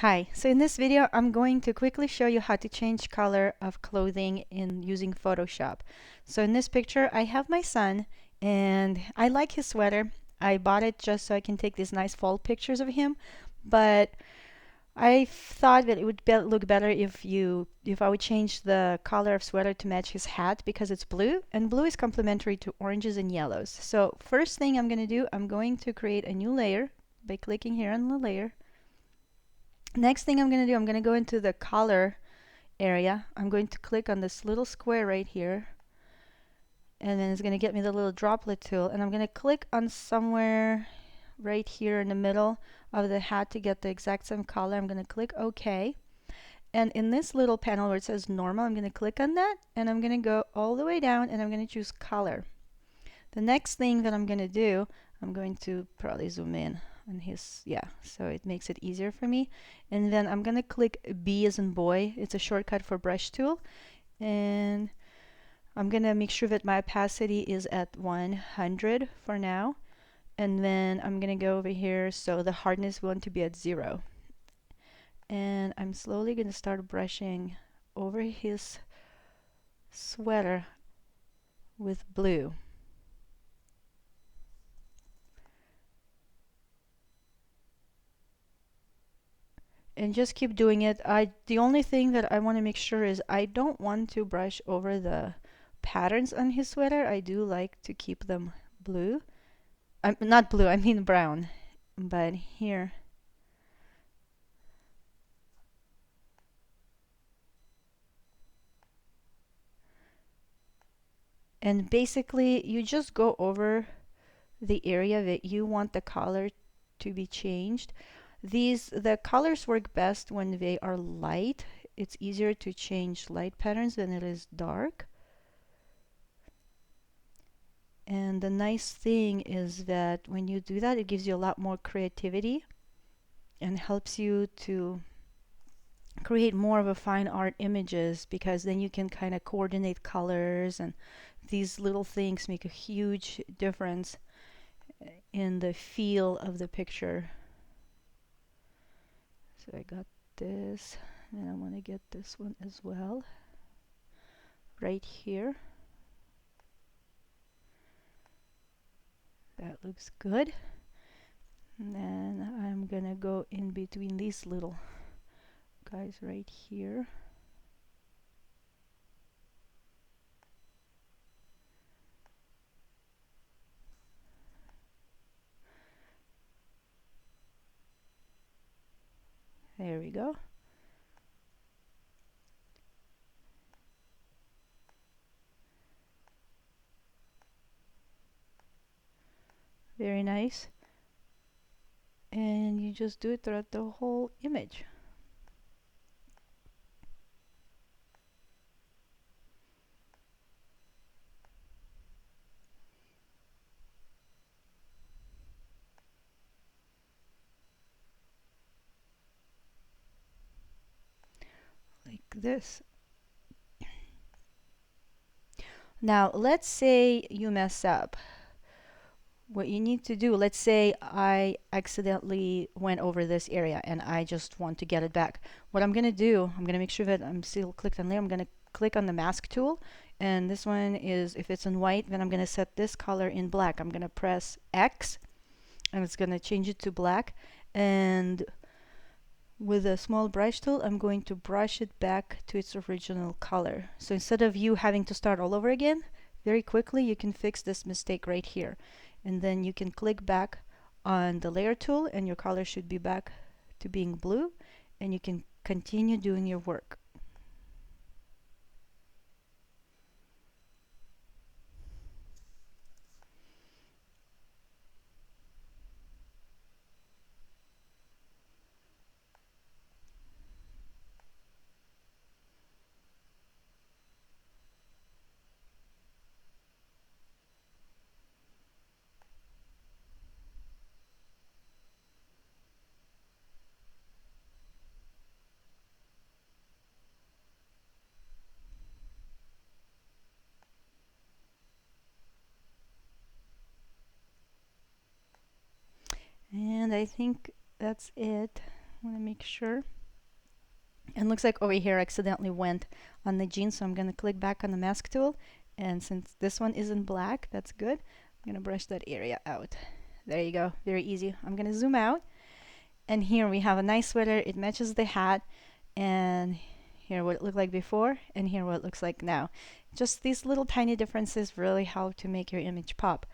Hi, so in this video I'm going to quickly show you how to change color of clothing in using Photoshop. So in this picture I have my son and I like his sweater. I bought it just so I can take these nice fall pictures of him, but I thought that it would look better if I would change the color of sweater to match his hat because it's blue and blue is complementary to oranges and yellows. So first thing I'm going to do, I'm going to create a new layer by clicking here on the layer. Next thing I'm going to do, I'm going to go into the color area. I'm going to click on this little square right here, and then it's going to get me the little droplet tool, and I'm going to click on somewhere right here in the middle of the hat to get the exact same color. I'm going to click OK, and in this little panel where it says normal, I'm going to click on that, and I'm going to go all the way down, and I'm going to choose color. The next thing that I'm going to do, I'm going to probably zoom in on his, yeah, so it makes it easier for me. And then I'm going to click B as in boy. It's a shortcut for brush tool. And I'm going to make sure that my opacity is at 100 for now. And then I'm going to go over here, so the hardness want to be at 0. And I'm slowly going to start brushing over his sweater with blue. And just keep doing it. The only thing that I want to make sure is I don't want to brush over the patterns on his sweater. I do like to keep them blue. Not blue, I mean brown. But here. And basically, you just go over the area that you want the color to be changed. The colors work best when they are light. It's easier to change light patterns than it is dark. And the nice thing is that when you do that, it gives you a lot more creativity and helps you to create more of a fine art images, because then you can kind of coordinate colors, and these little things make a huge difference in the feel of the picture. So I got this, and I want to get this one as well right here. That looks good. And then I'm gonna go in between these little guys right here. There we go. Very nice. And you just do it throughout the whole image. Like this. Now, let's say you mess up. What you need to do, let's say I accidentally went over this area and I just want to get it back. What I'm going to do, I'm going to make sure that I'm still clicked on layer. I'm going to click on the mask tool. And this one is, if it's in white, then I'm going to set this color in black. I'm going to press X and it's going to change it to black. And with a small brush tool, I'm going to brush it back to its original color. So instead of you having to start all over again, very quickly you can fix this mistake right here. And then you can click back on the layer tool and your color should be back to being blue, and you can continue doing your work. And I think that's it. I want to make sure. And looks like over here I accidentally went on the jeans, so I'm going to click back on the mask tool. And since this one isn't black, that's good. I'm going to brush that area out. There you go. Very easy. I'm going to zoom out. And here we have a nice sweater. It matches the hat. And here what it looked like before, and here what it looks like now. Just these little tiny differences really help to make your image pop.